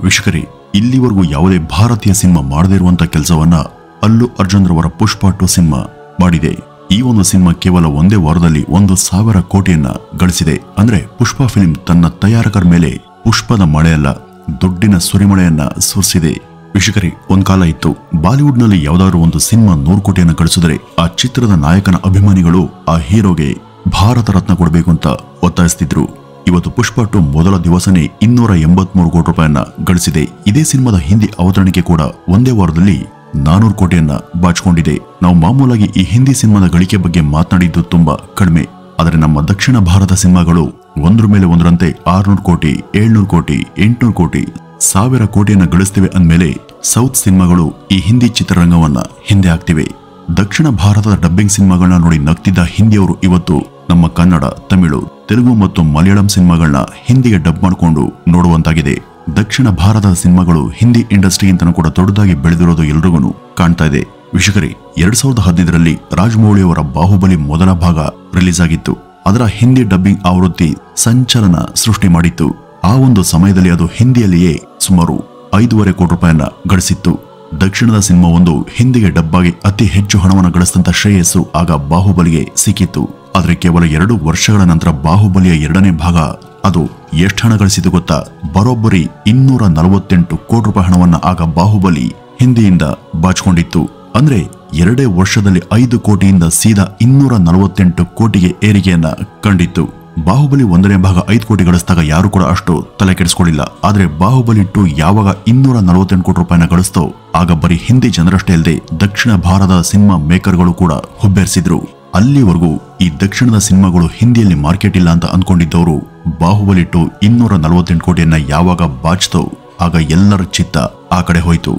ವೀಕ್ಷಕರೇ, ಇಲ್ಲಿವರೆಗೂ ಯಾವುದೇ ಭಾರತೀಯ ಸಿನಿಮಾ ಮಾಡದೇ ಇರುವಂತ ಕೆಲಸವನ್ನ ಅಲ್ಲು ಅರ್ಜುನ್ ರವರ ಪುಷ್ಪ 2 ಸಿನಿಮಾ ಮಾಡಿದೆ. ಈ ಒಂದು ಸಿನಿಮಾ ಕೇವಲ ಒಂದೇ ವಾರದಲ್ಲಿ 1,000 ಕೋಟಿಯನ್ನ ಗಳಿಸಿದೆ. ಅಂದ್ರೆ ಪುಷ್ಪ ಫಿಲ್ಮ್ ತನ್ನ ತಯಾರಕರ ಮೇಲೆ ಪುಷ್ಪದ ಮಳೆಯಲ್ಲ, ದುಡ್ಡಿನ ಸುರಿಮಳೆಯನ್ನ ಸುರಿಸಿದೆ. ವೀಕ್ಷಕರೇ, ಒಂದ್ ಕಾಲ ಇತ್ತು, ಬಾಲಿವುಡ್ ನಲ್ಲಿ ಯಾವ್ದಾದ್ರು ಒಂದು ಸಿನಿಮಾ 100 ಕೋಟಿಯನ್ನ ಗಳಿಸಿದ್ರೆ ಆ ಚಿತ್ರದ ನಾಯಕನ ಅಭಿಮಾನಿಗಳು ಆ ಹೀರೋಗೆ ಭಾರತ ರತ್ನ ಕೊಡಬೇಕು ಅಂತ ಒತ್ತಾಯಿಸ್ತಿದ್ರು. ಇವತ್ತು ಪುಷ್ಪ 2 ಮೊದಲ ದಿವಸನೇ 283 ಕೋಟಿ ರೂಪಾಯಿಯನ್ನ ಗಳಿಸಿದೆ. ಇದೇ ಸಿನಿಮಾದ ಹಿಂದಿ ಅವತರಣಿಕೆ ಕೂಡ ಒಂದೇ ವಾರದಲ್ಲಿ 400 ಕೋಟಿಯನ್ನ ಬಾಚಿಕೊಂಡಿದೆ. ನಾವು ಮಾಮೂಲಾಗಿ ಈ ಹಿಂದಿ ಸಿನಿಮಾದ ಗಳಿಕೆ ಬಗ್ಗೆ ಮಾತನಾಡಿದ್ದು ತುಂಬಾ ಕಡಿಮೆ. ಆದರೆ ನಮ್ಮ ದಕ್ಷಿಣ ಭಾರತ ಸಿನಿಮಾಗಳು ಒಂದ್ರ ಮೇಲೆ ಒಂದರಂತೆ 600 ಕೋಟಿ, 700 ಕೋಟಿ, 800 ಕೋಟಿ, 1000 ಕೋಟಿಯನ್ನ ಗಳಿಸ್ತಿವೆ ಅಂದ್ಮೇಲೆ ಸೌತ್ ಸಿನಿಮಾಗಳು ಈ ಹಿಂದಿ ಚಿತ್ರರಂಗವನ್ನ ಹಿಂದೆ ಹಾಕ್ತಿವೆ. ದಕ್ಷಿಣ ಭಾರತದ ಡಬ್ಬಿಂಗ್ ಸಿನಿಮಾಗಳನ್ನ ನೋಡಿ ನಗ್ತಿದ್ದ ಹಿಂದಿಯವರು ಇವತ್ತು ನಮ್ಮ ಕನ್ನಡ, ತಮಿಳು, ತೆಲುಗು ಮತ್ತು ಮಲಯಾಳಂ ಸಿನಿಮಾಗಳನ್ನ ಹಿಂದಿಗೆ ಡಬ್ ಮಾಡಿಕೊಂಡು ನೋಡುವಂತಾಗಿದೆ. ದಕ್ಷಿಣ ಭಾರತದ ಸಿನಿಮಾಗಳು ಹಿಂದಿ ಇಂಡಸ್ಟ್ರಿಗಿಂತನೂ ಕೂಡ ದೊಡ್ಡದಾಗಿ ಬೆಳೆದಿರೋದು ಎಲ್ರಿಗೂ ಕಾಣ್ತಾ ಇದೆ. ವೀಕ್ಷಕರೇ, 2015ರಲ್ಲಿ ರಾಜಮೌಳಿ ಅವರ ಬಾಹುಬಲಿ ಮೊದಲ ಭಾಗ ರಿಲೀಸ್ ಆಗಿತ್ತು. ಅದರ ಹಿಂದಿ ಡಬ್ಬಿಂಗ್ ಆವೃತ್ತಿ ಸಂಚಲನ ಸೃಷ್ಟಿ ಮಾಡಿತ್ತು. ಆ ಒಂದು ಸಮಯದಲ್ಲಿ ಅದು ಹಿಂದಿಯಲ್ಲಿಯೇ ಸುಮಾರು 5.5 ಕೋಟಿ ರೂಪಾಯಿಯನ್ನ ಗಳಿಸಿತ್ತು. ದಕ್ಷಿಣದ ಸಿನಿಮಾ ಒಂದು ಹಿಂದಿಗೆ ಡಬ್ಬಾಗಿ ಅತಿ ಹೆಚ್ಚು ಹಣವನ್ನು ಗಳಿಸಿದಂತ ಶ್ರೇಯಸ್ಸು ಆಗ ಬಾಹುಬಲಿಗೆ ಸಿಕ್ಕಿತ್ತು. ಆದ್ರೆ ಕೇವಲ 2 ವರ್ಷಗಳ ನಂತರ ಬಾಹುಬಲಿಯ 2ನೇ ಭಾಗ ಅದು ಎಷ್ಟು ಹಣ ಗಳಿಸಿತು ಗೊತ್ತಾ? ಬರೋಬ್ಬರಿ 248 ಕೋಟಿ ರೂಪಾಯಿ ಹಣವನ್ನ ಆಗ ಬಾಹುಬಲಿ ಹಿಂದಿಯಿಂದ ಬಾಚಿಕೊಂಡಿತ್ತು. ಅಂದ್ರೆ 2 ವರ್ಷದಲ್ಲಿ 5 ಕೋಟಿಯಿಂದ ಸೀದಾ 248 ಕೋಟಿಗೆ ಏರಿಕೆಯನ್ನ ಕಂಡಿತ್ತು. ಬಾಹುಬಲಿ 1ನೇ ಭಾಗ 5 ಕೋಟಿ ಗಳಿಸಿದಾಗ ಯಾರು ಕೂಡ ಅಷ್ಟು ತಲೆ ಕೆಡಿಸ್ಕೊಳ್ಳಿಲ್ಲ. ಆದ್ರೆ ಬಾಹುಬಲಿ 2 ಯಾವಾಗ 248 ಕೋಟಿ ರೂಪಾಯಿನ ಗಳಿಸ್ತೋ ಆಗ ಬರೀ ಹಿಂದಿ ಜನರಷ್ಟೇ ಅಲ್ಲದೆ ದಕ್ಷಿಣ ಭಾರತದ ಸಿನಿಮಾ ಮೇಕರ್ಗಳು ಕೂಡ ಹುಬ್ಬೇರಿಸಿದ್ರು. ಅಲ್ಲಿವರೆಗೂ ಈ ದಕ್ಷಿಣದ ಸಿನಿಮಾಗಳು ಹಿಂದಿಯಲ್ಲಿ ಮಾರ್ಕೆಟ್ ಇಲ್ಲ ಅಂತ ಅನ್ಕೊಂಡಿದ್ದವರು ಬಾಹುಬಲಿ 2 248 ಕೋಟಿಯನ್ನ ಯಾವಾಗ ಬಾಚ್ತೋ ಆಗ ಎಲ್ಲರ ಚಿತ್ತ ಆ ಕಡೆ ಹೋಯ್ತು.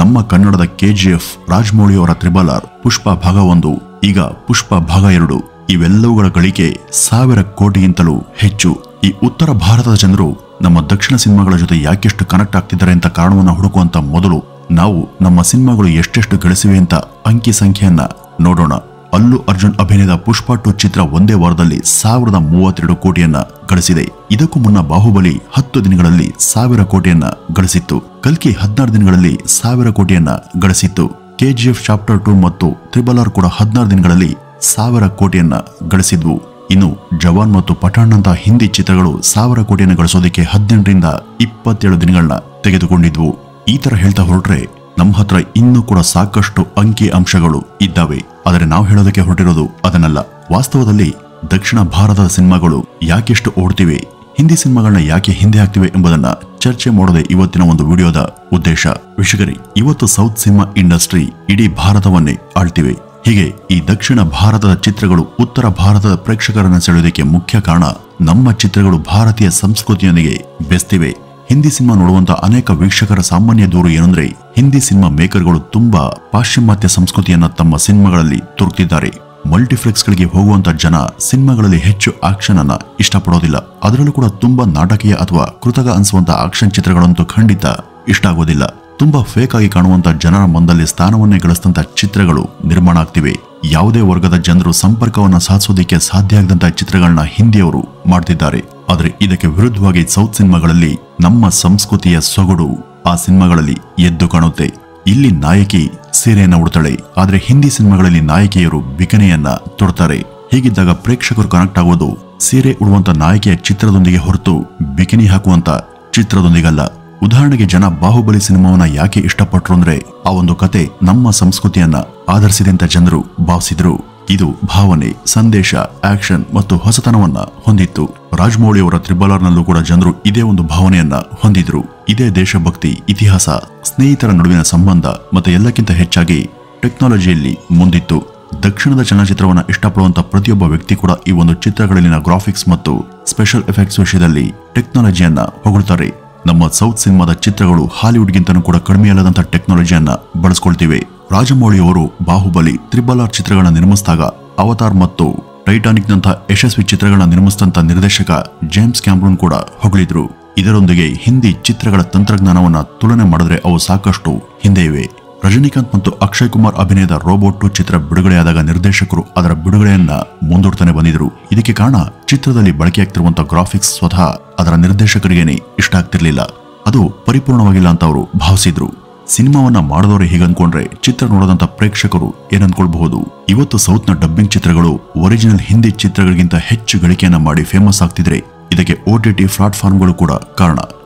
ನಮ್ಮ ಕನ್ನಡದ KGF, ರಾಜಮೌಳಿ ಅವರ ತ್ರಿಬಲ್ R, ಪುಷ್ಪ ಭಾಗ 1, ಈಗ ಪುಷ್ಪ ಭಾಗ 2 ಇವೆಲ್ಲವುಗಳ ಗಳಿಕೆ 1000 ಕೋಟಿಗಿಂತಲೂ ಹೆಚ್ಚು. ಈ ಉತ್ತರ ಭಾರತದ ಜನರು ನಮ್ಮ ದಕ್ಷಿಣ ಸಿನಿಮಾಗಳ ಜೊತೆ ಯಾಕೆಷ್ಟು ಕನೆಕ್ಟ್ ಆಗ್ತಿದ್ದಾರೆ ಅಂತ ಕಾರಣವನ್ನ ಹುಡುಕುವಂತ ಮೊದಲು ನಾವು ನಮ್ಮ ಸಿನಿಮಾಗಳು ಎಷ್ಟೆಷ್ಟು ಗಳಿಸಿವೆ ಅಂತ ಅಂಕಿ ಸಂಖ್ಯೆಯನ್ನ ನೋಡೋಣ. ಅಲ್ಲು ಅರ್ಜುನ್ ಅಭಿನಯದ ಪುಷ್ಪ 2 ಚಿತ್ರ ಒಂದೇ ವಾರದಲ್ಲಿ 1032 ಕೋಟಿಯನ್ನ ಗಳಿಸಿದೆ. ಇದಕ್ಕೂ ಮುನ್ನ ಬಾಹುಬಲಿ 10 ದಿನಗಳಲ್ಲಿ 1000 ಕೋಟಿಯನ್ನ ಗಳಿಸಿತ್ತು. ಕಲ್ಕಿ 16 ದಿನಗಳಲ್ಲಿ 1000 ಕೋಟಿಯನ್ನ ಗಳಿಸಿತ್ತು. KGF ಚಾಪ್ಟರ್ 2 ಮತ್ತು ತ್ರಿಬಲ್ R ಕೂಡ 16 ದಿನಗಳಲ್ಲಿ 1000 ಕೋಟಿಯನ್ನ ಗಳಿಸಿದ್ವು. ಇನ್ನು ಜವಾನ್ ಮತ್ತು ಪಠಾಣ್ ನಂತ ಹಿಂದಿ ಚಿತ್ರಗಳು 1000 ಕೋಟಿಯನ್ನ ಗಳಿಸೋದಕ್ಕೆ 18 ರಿಂದ 27 ದಿನಗಳನ್ನ ತೆಗೆದುಕೊಂಡಿದ್ವು. ಈ ತರ ಹೇಳ್ತಾ ಹೊರಟ್ರೆ ನಮ್ಮ ಹತ್ರ ಇನ್ನೂ ಕೂಡ ಸಾಕಷ್ಟು ಅಂಕಿ ಅಂಶಗಳು ಇದ್ದಾವೆ. ಆದರೆ ನಾವು ಹೇಳೋದಕ್ಕೆ ಹೊರಟಿರೋದು ಅದನ್ನಲ್ಲ. ವಾಸ್ತವದಲ್ಲಿ ದಕ್ಷಿಣ ಭಾರತದ ಸಿನಿಮಾಗಳು ಯಾಕೆಷ್ಟು ಓಡ್ತಿವೆ, ಹಿಂದಿ ಸಿನಿಮಾಗಳನ್ನ ಯಾಕೆ ಹಿಂದೆ ಹಾಕ್ತಿವೆ ಎಂಬುದನ್ನ ಚರ್ಚೆ ಮಾಡೋದೇ ಇವತ್ತಿನ ಒಂದು ವಿಡಿಯೋದ ಉದ್ದೇಶ. ವೀಕ್ಷಕರೇ, ಇವತ್ತು ಸೌತ್ ಸಿನಿಮಾ ಇಂಡಸ್ಟ್ರಿ ಇಡೀ ಭಾರತವನ್ನೇ ಆಳ್ತಿವೆ. ಹೀಗೆ ಈ ದಕ್ಷಿಣ ಭಾರತದ ಚಿತ್ರಗಳು ಉತ್ತರ ಭಾರತದ ಪ್ರೇಕ್ಷಕರನ್ನ ಸೆಳೆಯೋದಕ್ಕೆ ಮುಖ್ಯ ಕಾರಣ ನಮ್ಮ ಚಿತ್ರಗಳು ಭಾರತೀಯ ಸಂಸ್ಕೃತಿಯೊಂದಿಗೆ ಬೆಸ್ತಿವೆ. ಹಿಂದಿ ಸಿನಿಮಾ ನೋಡುವಂತ ಅನೇಕ ವೀಕ್ಷಕರ ಸಾಮಾನ್ಯ ದೂರು ಏನಂದ್ರೆ ಹಿಂದಿ ಸಿನಿಮಾ ಮೇಕರ್ಗಳು ತುಂಬಾ ಪಾಶ್ಚಿಮಾತ್ಯ ಸಂಸ್ಕೃತಿಯನ್ನ ತಮ್ಮ ಸಿನಿಮಾಗಳಲ್ಲಿ ತುರುಕ್ತಿದ್ದಾರೆ. ಮಲ್ಟಿಪ್ಲೆಕ್ಸ್ ಗಳಿಗೆ ಹೋಗುವಂತ ಜನ ಸಿನಿಮಾಗಳಲ್ಲಿ ಹೆಚ್ಚು ಆಕ್ಷನ್ ಅನ್ನ ಇಷ್ಟಪಡೋದಿಲ್ಲ. ಅದರಲ್ಲೂ ಕೂಡ ತುಂಬಾ ನಾಟಕೀಯ ಅಥವಾ ಕೃತಕ ಅನಿಸುವಂತ ಆಕ್ಷನ್ ಚಿತ್ರಗಳಂತೂ ಖಂಡಿತ ಇಷ್ಟ ಆಗೋದಿಲ್ಲ. ತುಂಬಾ ಫೇಕ್ ಆಗಿ ಕಾಣುವಂತ ಜನರ ಮುಂದಲ್ಲಿ ಸ್ಥಾನವನ್ನೇ ಗಳಿಸಿದಂತ ಚಿತ್ರಗಳು ನಿರ್ಮಾಣ ಆಗ್ತಿವೆ. ಯಾವುದೇ ವರ್ಗದ ಜನರು ಸಂಪರ್ಕವನ್ನ ಸಾಧಿಸೋದಕ್ಕೆ ಸಾಧ್ಯ ಆಗದಂತ ಚಿತ್ರಗಳನ್ನ ಹಿಂದಿಯವರು ಮಾಡ್ತಿದ್ದಾರೆ. ಆದ್ರೆ ಇದಕ್ಕೆ ವಿರುದ್ಧವಾಗಿ ಸೌತ್ ಸಿನಿಮಾಗಳಲ್ಲಿ ನಮ್ಮ ಸಂಸ್ಕೃತಿಯ ಸೊಗಡು ಆ ಸಿನಿಮಾಗಳಲ್ಲಿ ಎದ್ದು ಕಾಣುತ್ತೆ. ಇಲ್ಲಿ ನಾಯಕಿ ಸೀರೆಯನ್ನ ಉಡ್ತಾಳೆ, ಆದ್ರೆ ಹಿಂದಿ ಸಿನಿಮಾಗಳಲ್ಲಿ ನಾಯಕಿಯರು ಬಿಕನೆಯನ್ನ ತೊಡ್ತಾರೆ. ಹೀಗಿದ್ದಾಗ ಪ್ರೇಕ್ಷಕರು ಕನೆಕ್ಟ್ ಆಗೋದು ಸೀರೆ ಉಡುವಂತ ನಾಯಕಿಯ ಚಿತ್ರದೊಂದಿಗೆ ಹೊರತು ಬಿಕಿನಿ ಹಾಕುವಂತ ಚಿತ್ರದೊಂದಿಗಲ್ಲ. ಉದಾಹರಣೆಗೆ ಜನ ಬಾಹುಬಲಿ ಸಿನಿಮಾವನ್ನ ಯಾಕೆ ಇಷ್ಟಪಟ್ರು ಅಂದ್ರೆ ಆ ಒಂದು ಕತೆ ನಮ್ಮ ಸಂಸ್ಕೃತಿಯನ್ನ ಆಧರಿಸಿದೆ ಅಂತ ಜನರು ಭಾವಿಸಿದ್ರು. ಇದು ಭಾವನೆ, ಸಂದೇಶ, ಆಕ್ಷನ್ ಮತ್ತು ಹೊಸತನವನ್ನ ಹೊಂದಿತ್ತು. ರಾಜಮೌಳಿ ಅವರ ತ್ರಿಬಲ್ R ನಲ್ಲೂ ಕೂಡ ಜನರು ಇದೇ ಒಂದು ಭಾವನೆಯನ್ನ ಹೊಂದಿದ್ರು. ಇದೇ ದೇಶಭಕ್ತಿ, ಇತಿಹಾಸ, ಸ್ನೇಹಿತರ ನಡುವಿನ ಸಂಬಂಧ ಮತ್ತೆ ಎಲ್ಲಕ್ಕಿಂತ ಹೆಚ್ಚಾಗಿ ಟೆಕ್ನಾಲಜಿಯಲ್ಲಿ ಮುಂದಿತ್ತು. ದಕ್ಷಿಣದ ಚಲನಚಿತ್ರವನ್ನ ಇಷ್ಟಪಡುವಂತ ಪ್ರತಿಯೊಬ್ಬ ವ್ಯಕ್ತಿ ಕೂಡ ಈ ಒಂದು ಚಿತ್ರಗಳಲ್ಲಿನ ಗ್ರಾಫಿಕ್ಸ್ ಮತ್ತು ಸ್ಪೆಷಲ್ ಎಫೆಕ್ಟ್ಸ್ ವಿಷಯದಲ್ಲಿ ಟೆಕ್ನಾಲಜಿಯನ್ನ ಹೊಗಳ್ತಾರೆ. ನಮ್ಮ ಸೌತ್ ಸಿನಿಮಾದ ಚಿತ್ರಗಳು ಹಾಲಿವುಡ್ಗಿಂತನೂ ಕೂಡ ಕಡಿಮೆಯಲ್ಲದಂತ ಟೆಕ್ನಾಲಜಿಯನ್ನ ಬಳಸ್ಕೊಳ್ತಿವೆ. ರಾಜಮೌಳಿ ಅವರು ಬಾಹುಬಲಿ, ತ್ರಿಬಲ್ R ಚಿತ್ರಗಳನ್ನ ನಿರ್ಮಿಸಿದಾಗ ಅವತಾರ್ ಮತ್ತು ಟೈಟಾನಿಕ್ ನಂತ ಯಶಸ್ವಿ ಚಿತ್ರಗಳನ್ನ ನಿರ್ಮಿಸಿದಂತ ನಿರ್ದೇಶಕ ಜೇಮ್ಸ್ ಕ್ಯಾಮರೂನ್ ಕೂಡ ಹೊಗಳಿದ್ರು. ಇದರೊಂದಿಗೆ ಹಿಂದಿ ಚಿತ್ರಗಳ ತಂತ್ರಜ್ಞಾನವನ್ನ ತುಲನೆ ಮಾಡಿದ್ರೆ ಅವು ಸಾಕಷ್ಟು ಹಿಂದೆ ಇವೆ. ರಜನಿಕಾಂತ್ ಮತ್ತು ಅಕ್ಷಯ್ ಕುಮಾರ್ ಅಭಿನಯದ ರೋಬೋಟ್ 2 ಚಿತ್ರ ಬಿಡುಗಡೆಯಾದಾಗ ನಿರ್ದೇಶಕರು ಅದರ ಬಿಡುಗಡೆಯನ್ನ ಮುಂದೂಡ್ತಾನೆ ಬಂದಿದ್ರು. ಇದಕ್ಕೆ ಕಾರಣ ಚಿತ್ರದಲ್ಲಿ ಬಳಕೆಯಾಗ್ತಿರುವಂತಹ ಗ್ರಾಫಿಕ್ಸ್ ಸ್ವತಃ ಅದರ ನಿರ್ದೇಶಕರಿಗೇನೆ ಇಷ್ಟ ಆಗ್ತಿರ್ಲಿಲ್ಲ. ಅದು ಪರಿಪೂರ್ಣವಾಗಿಲ್ಲ ಅಂತ ಅವರು ಭಾವಿಸಿದ್ರು. ಸಿನಿಮಾವನ್ನ ಮಾಡಿದವರೇ ಹೀಗನ್ಕೊಂಡ್ರೆ ಚಿತ್ರ ನೋಡದಂತ ಪ್ರೇಕ್ಷಕರು ಏನನ್ಕೊಳ್ಬಹುದು. ಇವತ್ತು ಸೌತ್ನ ಡಬ್ಬಿಂಗ್ ಚಿತ್ರಗಳು ಒರಿಜಿನಲ್ ಹಿಂದಿ ಚಿತ್ರಗಳಿಗಿಂತ ಹೆಚ್ಚು ಗಳಿಕೆಯನ್ನ ಮಾಡಿ ಫೇಮಸ್ ಆಗ್ತಿದ್ರೆ ಇದಕ್ಕೆ OTT ಪ್ಲಾಟ್ಫಾರ್ಮ್ಗಳು ಕೂಡ ಕಾರಣ.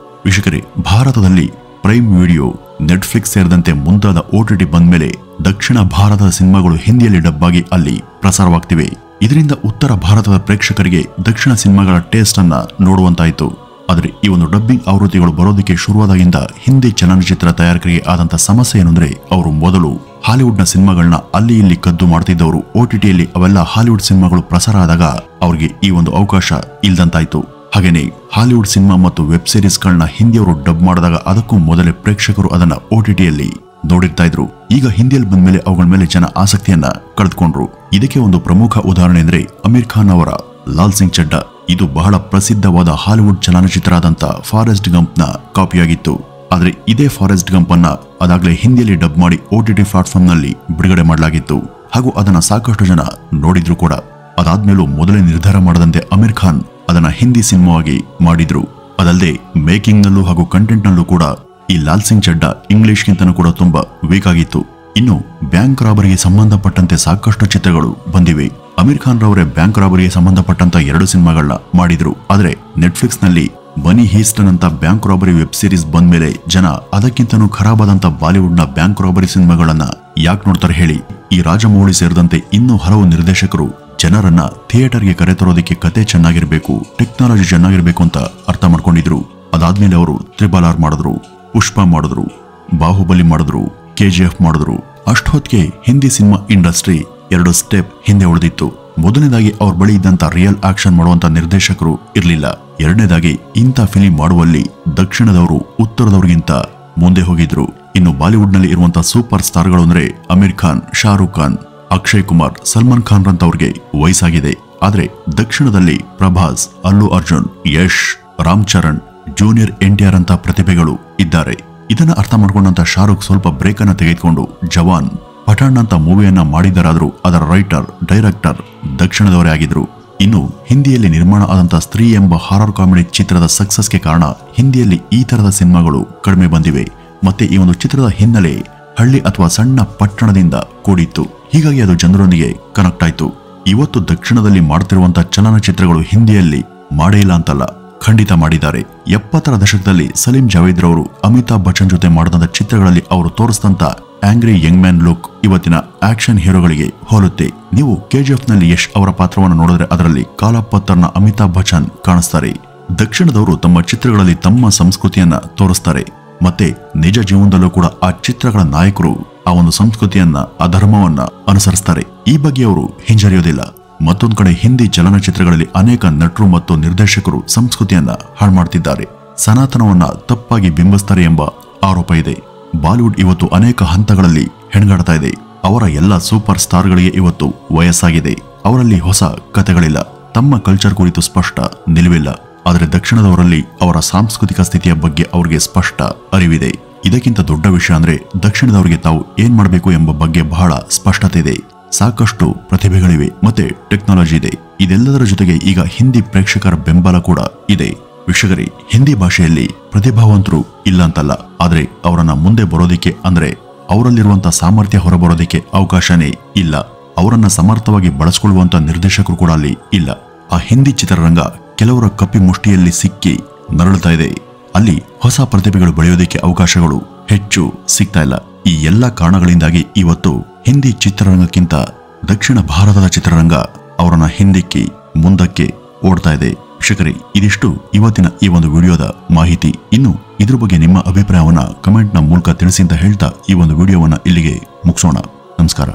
ವೀಕ್ಷಕರೇ, ಭಾರತದಲ್ಲಿ ಪ್ರೈಮ್ ವಿಡಿಯೋ, ನೆಟ್ಫ್ಲಿಕ್ಸ್ ಸೇರಿದಂತೆ ಮುಂತಾದ OTT ಬಂದ್ಮೇಲೆ ದಕ್ಷಿಣ ಭಾರತದ ಸಿನಿಮಾಗಳು ಹಿಂದಿಯಲ್ಲಿ ಡಬ್ ಆಗಿ ಅಲ್ಲಿ ಪ್ರಸಾರವಾಗ್ತಿವೆ. ಇದರಿಂದ ಉತ್ತರ ಭಾರತದ ಪ್ರೇಕ್ಷಕರಿಗೆ ದಕ್ಷಿಣ ಸಿನಿಮಾಗಳ ಟೇಸ್ಟ್ ಅನ್ನ ನೋಡುವಂತಾಯಿತು. ಆದರೆ ಈ ಒಂದು ಡಬ್ಬಿಂಗ್ ಆವೃತ್ತಿಗಳು ಬರೋದಕ್ಕೆ ಶುರುವಾದಾಗಿಂದ ಹಿಂದಿ ಚಲನಚಿತ್ರ ತಯಾರಕರಿಗೆ ಆದಂತ ಸಮಸ್ಯೆ ಏನಂದ್ರೆ, ಅವರು ಮೊದಲು ಹಾಲಿವುಡ್ನ ಸಿನಿಮಾಗಳನ್ನ ಅಲ್ಲಿ ಇಲ್ಲಿ ಕದ್ದು ಮಾಡ್ತಿದ್ದವರು OTTಯಲ್ಲಿ ಅವೆಲ್ಲ ಹಾಲಿವುಡ್ ಸಿನಿಮಾಗಳು ಪ್ರಸಾರ ಆದಾಗ ಅವರಿಗೆ ಈ ಒಂದು ಅವಕಾಶ ಇಲ್ದಂತಾಯ್ತು. ಹಾಗೇನೆ ಹಾಲಿವುಡ್ ಸಿನಿಮಾ ಮತ್ತು ವೆಬ್ ಸಿರೀಸ್ ಗಳನ್ನ ಹಿಂದಿಯವರು ಡಬ್ ಮಾಡಿದಾಗ ಅದಕ್ಕೂ ಮೊದಲೇ ಪ್ರೇಕ್ಷಕರು ಅದನ್ನ OTTಯಲ್ಲಿ ನೋಡಿರ್ತಾ ಇದ್ರು. ಈಗ ಹಿಂದಿಯಲ್ಲಿ ಬಂದ್ಮೇಲೆ ಅವುಗಳ ಮೇಲೆ ಜನ ಆಸಕ್ತಿಯನ್ನ ಕಳೆದುಕೊಂಡ್ರು. ಇದಕ್ಕೆ ಒಂದು ಪ್ರಮುಖ ಉದಾಹರಣೆ ಅಂದ್ರೆ ಅಮೀರ್ ಖಾನ್ ಅವರ ಲಾಲ್ ಸಿಂಗ್ ಚಡ್ಡಾ. ಇದು ಬಹಳ ಪ್ರಸಿದ್ಧವಾದ ಹಾಲಿವುಡ್ ಚಲನಚಿತ್ರ ಆದಂತ ಫಾರೆಸ್ಟ್ ಗಂಪ್ ನ ಕಾಪಿಯಾಗಿತ್ತು. ಆದ್ರೆ ಇದೇ ಫಾರೆಸ್ಟ್ ಗಂಪ್ ಅನ್ನ ಅದಾಗಲೇ ಹಿಂದಿಯಲ್ಲಿ ಡಬ್ ಮಾಡಿ OTT ಪ್ಲಾಟ್ಫಾರ್ಮ್ ನಲ್ಲಿ ಬಿಡುಗಡೆ ಮಾಡಲಾಗಿತ್ತು. ಹಾಗೂ ಅದನ್ನ ಸಾಕಷ್ಟು ಜನ ನೋಡಿದ್ರು ಕೂಡ. ಅದಾದ್ಮೇಲೂ ಮೊದಲೇ ನಿರ್ಧಾರ ಮಾಡದಂತೆ ಅಮೀರ್ ಖಾನ್ ಅದನ್ನ ಹಿಂದಿ ಸಿನಿಮಾವಾಗಿ ಮಾಡಿದ್ರು. ಅದಲ್ಲದೆ ಮೇಕಿಂಗ್ ನಲ್ಲೂ ಹಾಗೂ ಕಂಟೆಂಟ್ ನಲ್ಲೂ ಕೂಡ ಈ ಲಾಲ್ ಸಿಂಗ್ ಚಡ್ಡಾ ಇಂಗ್ಲಿಷ್ಗಿಂತನೂ ಕೂಡ ತುಂಬಾ ವೀಕ್ ಆಗಿತ್ತು. ಇನ್ನು ಬ್ಯಾಂಕ್ ರಾಬರಿಗೆ ಸಂಬಂಧಪಟ್ಟಂತೆ ಸಾಕಷ್ಟು ಚಿತ್ರಗಳು ಬಂದಿವೆ. ಅಮೀರ್ ಖಾನ್ ರವರೇ ಬ್ಯಾಂಕ್ ರಾಬರಿಗೆ ಸಂಬಂಧಪಟ್ಟಂತ 2 ಸಿನಿಮಾಗಳನ್ನ ಮಾಡಿದ್ರು. ಆದ್ರೆ ನೆಟ್ಫ್ಲಿಕ್ಸ್ ನಲ್ಲಿ ಬನಿ ಹೀಸ್ಟನ್ ಅಂತ ಬ್ಯಾಂಕ್ ರಾಬರಿ ವೆಬ್ ಸಿರೀಸ್ ಬಂದ್ಮೇಲೆ ಜನ ಅದಕ್ಕಿಂತನೂ ಖರಾಬಾದಂತ ಬಾಲಿವುಡ್ ನ ಬ್ಯಾಂಕ್ ರಾಬರಿ ಸಿನಿಮಾಗಳನ್ನ ಯಾಕೆ ನೋಡ್ತಾರೆ ಹೇಳಿ. ಈ ರಾಜಮೌಳಿ ಸೇರಿದಂತೆ ಇನ್ನೂ ಹಲವು ನಿರ್ದೇಶಕರು ಜನರನ್ನ ಥಿಯೇಟರ್ಗೆ ಕರೆತರೋದಕ್ಕೆ ಕತೆ ಚೆನ್ನಾಗಿರ್ಬೇಕು, ಟೆಕ್ನಾಲಜಿ ಚೆನ್ನಾಗಿರ್ಬೇಕು ಅಂತ ಅರ್ಥ ಮಾಡ್ಕೊಂಡಿದ್ರು. ಅದಾದ್ಮೇಲೆ ಅವರು RRR ಮಾಡಿದ್ರು, ಪುಷ್ಪ ಮಾಡಿದ್ರು, ಬಾಹುಬಲಿ ಮಾಡಿದ್ರು, KGF ಮಾಡಿದ್ರು. ಅಷ್ಟೊತ್ತಿಗೆ ಹಿಂದಿ ಸಿನಿಮಾ ಇಂಡಸ್ಟ್ರಿ 2 ಸ್ಟೆಪ್ ಹಿಂದೆ ಉಳಿದಿತ್ತು. ಮೊದಲನೇದಾಗಿ ಅವ್ರ ಬಳಿ ಇದ್ದಂತ ರಿಯಲ್ ಆಕ್ಷನ್ ಮಾಡುವಂತ ನಿರ್ದೇಶಕರು ಇರ್ಲಿಲ್ಲ. ಎರಡನೇದಾಗಿ ಇಂಥ ಫಿಲಿಂ ಮಾಡುವಲ್ಲಿ ದಕ್ಷಿಣದವರು ಉತ್ತರದವರಿಗಿಂತ ಮುಂದೆ ಹೋಗಿದ್ರು. ಇನ್ನು ಬಾಲಿವುಡ್ ನಲ್ಲಿ ಇರುವಂತಹ ಸೂಪರ್ ಸ್ಟಾರ್ಗಳು ಅಂದ್ರೆ ಅಮೀರ್ ಖಾನ್, ಶಾರುಖ್ ಖಾನ್, ಅಕ್ಷಯ್ ಕುಮಾರ್, ಸಲ್ಮಾನ್ ಖಾನ್ ರಂತವ್ರಿಗೆ ವಯಸ್ಸಾಗಿದೆ. ಆದ್ರೆ ದಕ್ಷಿಣದಲ್ಲಿ ಪ್ರಭಾಸ್, ಅಲ್ಲು ಅರ್ಜುನ್, ಯಶ್, ರಾಮ್ ಚರಣ್, ಜೂನಿಯರ್ NTR ಅಂತ ಪ್ರತಿಭೆಗಳು ಇದ್ದಾರೆ. ಇದನ್ನ ಅರ್ಥ ಮಾಡ್ಕೊಂಡಂತ ಶಾರುಖ್ ಸ್ವಲ್ಪ ಬ್ರೇಕ್ ಅನ್ನ ತೆಗೆದುಕೊಂಡು ಜವಾನ್, ಪಠಾಣ್ ಅಂತ ಮೂವಿಯನ್ನ ಮಾಡಿದರಾದ್ರೂ ಅದರ ರೈಟರ್, ಡೈರೆಕ್ಟರ್ ದಕ್ಷಿಣದವರೇ ಆಗಿದ್ರು. ಇನ್ನು ಹಿಂದಿಯಲ್ಲಿ ನಿರ್ಮಾಣ ಆದಂತ ಸ್ತ್ರೀ ಎಂಬ ಹಾರರ್ ಕಾಮಿಡಿ ಚಿತ್ರದ ಸಕ್ಸಸ್ಗೆ ಕಾರಣ ಹಿಂದಿಯಲ್ಲಿ ಈ ತರದ ಸಿನಿಮಾಗಳು ಕಡಿಮೆ ಬಂದಿವೆ. ಮತ್ತೆ ಈ ಒಂದು ಚಿತ್ರದ ಹಿನ್ನೆಲೆ ಹಳ್ಳಿ ಅಥವಾ ಸಣ್ಣ ಪಟ್ಟಣದಿಂದ ಕೂಡಿತ್ತು. ಹೀಗಾಗಿ ಅದು ಜನರೊಂದಿಗೆ ಕನೆಕ್ಟ್ ಆಯ್ತು. ಇವತ್ತು ದಕ್ಷಿಣದಲ್ಲಿ ಮಾಡ್ತಿರುವಂತ ಚಲನಚಿತ್ರಗಳು ಹಿಂದಿಯಲ್ಲಿ ಮಾಡೇ ಇಲ್ಲ ಅಂತಲ್ಲ, ಖಂಡಿತ ಮಾಡಿದ್ದಾರೆ. 70ರ ದಶಕದಲ್ಲಿ ಸಲೀಂ ಜಾವೇದ್ ರವರು ಅಮಿತಾಬ್ ಬಚ್ಚನ್ ಜೊತೆ ಮಾಡಿದಂತ ಚಿತ್ರಗಳಲ್ಲಿ ಅವರು ತೋರಿಸಿದಂತ ಆಂಗ್ರಿ ಯಂಗ್ ಮ್ಯಾನ್ ಲುಕ್ ಇವತ್ತಿನ ಆಕ್ಷನ್ ಹೀರೋಗಳಿಗೆ ಹೋಲುತ್ತೆ. ನೀವು KGF ನಲ್ಲಿ ಯಶ್ ಅವರ ಪಾತ್ರವನ್ನು ನೋಡಿದ್ರೆ ಅದರಲ್ಲಿ ಕಾಲಪತ್ತರ್ನ ಅಮಿತಾಬ್ ಬಚ್ಚನ್ ಕಾಣಿಸ್ತಾರೆ. ದಕ್ಷಿಣದವರು ತಮ್ಮ ಚಿತ್ರಗಳಲ್ಲಿ ತಮ್ಮ ಸಂಸ್ಕೃತಿಯನ್ನ ತೋರಿಸ್ತಾರೆ. ಮತ್ತೆ ನಿಜ ಜೀವನದಲ್ಲೂ ಕೂಡ ಆ ಚಿತ್ರಗಳ ನಾಯಕರು ಆ ಒಂದು ಸಂಸ್ಕೃತಿಯನ್ನ, ಆ ಧರ್ಮವನ್ನ ಅನುಸರಿಸ್ತಾರೆ. ಈ ಬಗ್ಗೆ ಅವರು ಹಿಂಜರಿಯೋದಿಲ್ಲ. ಮತ್ತೊಂದು ಕಡೆ ಹಿಂದಿ ಚಲನಚಿತ್ರಗಳಲ್ಲಿ ಅನೇಕ ನಟರು ಮತ್ತು ನಿರ್ದೇಶಕರು ಸಂಸ್ಕೃತಿಯನ್ನ ಹಾಳು ಮಾಡ್ತಿದ್ದಾರೆ, ಸನಾತನವನ್ನ ತಪ್ಪಾಗಿ ಬಿಂಬಿಸ್ತಾರೆ ಎಂಬ ಆರೋಪ ಇದೆ. ಬಾಲಿವುಡ್ ಇವತ್ತು ಅನೇಕ ಹಂತಗಳಲ್ಲಿ ಹೆಣಗಾಡ್ತಾ ಇದೆ. ಅವರ ಎಲ್ಲ ಸೂಪರ್ ಸ್ಟಾರ್ಗಳಿಗೆ ಇವತ್ತು ವಯಸ್ಸಾಗಿದೆ. ಅವರಲ್ಲಿ ಹೊಸ ಕಥೆಗಳಿಲ್ಲ, ತಮ್ಮ ಕಲ್ಚರ್ ಕುರಿತು ಸ್ಪಷ್ಟ ನಿಲುವಿಲ್ಲ. ಆದರೆ ದಕ್ಷಿಣದವರಲ್ಲಿ ಅವರ ಸಾಂಸ್ಕೃತಿಕ ಸ್ಥಿತಿಯ ಬಗ್ಗೆ ಅವರಿಗೆ ಸ್ಪಷ್ಟ ಅರಿವಿದೆ. ಇದಕ್ಕಿಂತ ದೊಡ್ಡ ವಿಷಯ ಅಂದ್ರೆ ದಕ್ಷಿಣದವರಿಗೆ ತಾವು ಏನ್ ಮಾಡಬೇಕು ಎಂಬ ಬಗ್ಗೆ ಬಹಳ ಸ್ಪಷ್ಟತೆ ಇದೆ. ಸಾಕಷ್ಟು ಪ್ರತಿಭೆಗಳಿವೆ, ಮತ್ತೆ ಟೆಕ್ನಾಲಜಿ ಇದೆ. ಇದೆಲ್ಲದರ ಜೊತೆಗೆ ಈಗ ಹಿಂದಿ ಪ್ರೇಕ್ಷಕರ ಬೆಂಬಲ ಕೂಡ ಇದೆ. ವೀಕ್ಷಕರೇ, ಹಿಂದಿ ಭಾಷೆಯಲ್ಲಿ ಪ್ರತಿಭಾವಂತರು ಇಲ್ಲ ಅಂತಲ್ಲ, ಆದ್ರೆ ಅವರನ್ನ ಮುಂದೆ ಬರೋದಿಕ್ಕೆ ಅಂದ್ರೆ ಅವರಲ್ಲಿರುವಂತಹ ಸಾಮರ್ಥ್ಯ ಹೊರಬರೋದಿಕ್ಕೆ ಅವಕಾಶನೇ ಇಲ್ಲ. ಅವರನ್ನ ಸಮರ್ಥವಾಗಿ ಬಳಸಿಕೊಳ್ಳುವಂತ ನಿರ್ದೇಶಕರು ಕೂಡ ಅಲ್ಲಿ ಇಲ್ಲ. ಆ ಹಿಂದಿ ಚಿತ್ರರಂಗ ಕೆಲವರ ಕಪ್ಪಿ ಮುಷ್ಟಿಯಲ್ಲಿ ಸಿಕ್ಕಿ ನರಳುತ್ತಾ ಇದೆ. ಅಲ್ಲಿ ಹೊಸ ಪ್ರತಿಭೆಗಳು ಬೆಳೆಯೋದಕ್ಕೆ ಅವಕಾಶಗಳು ಹೆಚ್ಚು ಸಿಗ್ತಾ ಇಲ್ಲ. ಈ ಎಲ್ಲ ಕಾರಣಗಳಿಂದಾಗಿ ಇವತ್ತು ಹಿಂದಿ ಚಿತ್ರರಂಗಕ್ಕಿಂತ ದಕ್ಷಿಣ ಭಾರತದ ಚಿತ್ರರಂಗ ಅವರನ್ನ ಹಿಂದಿಕ್ಕಿ ಮುಂದಕ್ಕೆ ಓಡ್ತಾ ಇದೆ. ವೀಕ್ಷಕರೇ, ಇದಿಷ್ಟು ಇವತ್ತಿನ ಈ ಒಂದು ವಿಡಿಯೋದ ಮಾಹಿತಿ. ಇನ್ನು ಇದ್ರ ಬಗ್ಗೆ ನಿಮ್ಮ ಅಭಿಪ್ರಾಯವನ್ನ ಕಮೆಂಟ್ ನ ಮೂಲಕ ತಿಳಿಸಿ ಅಂತ ಹೇಳ್ತಾ ಈ ಒಂದು ವಿಡಿಯೋವನ್ನ ಇಲ್ಲಿಗೆ ಮುಗಿಸೋಣ. ನಮಸ್ಕಾರ.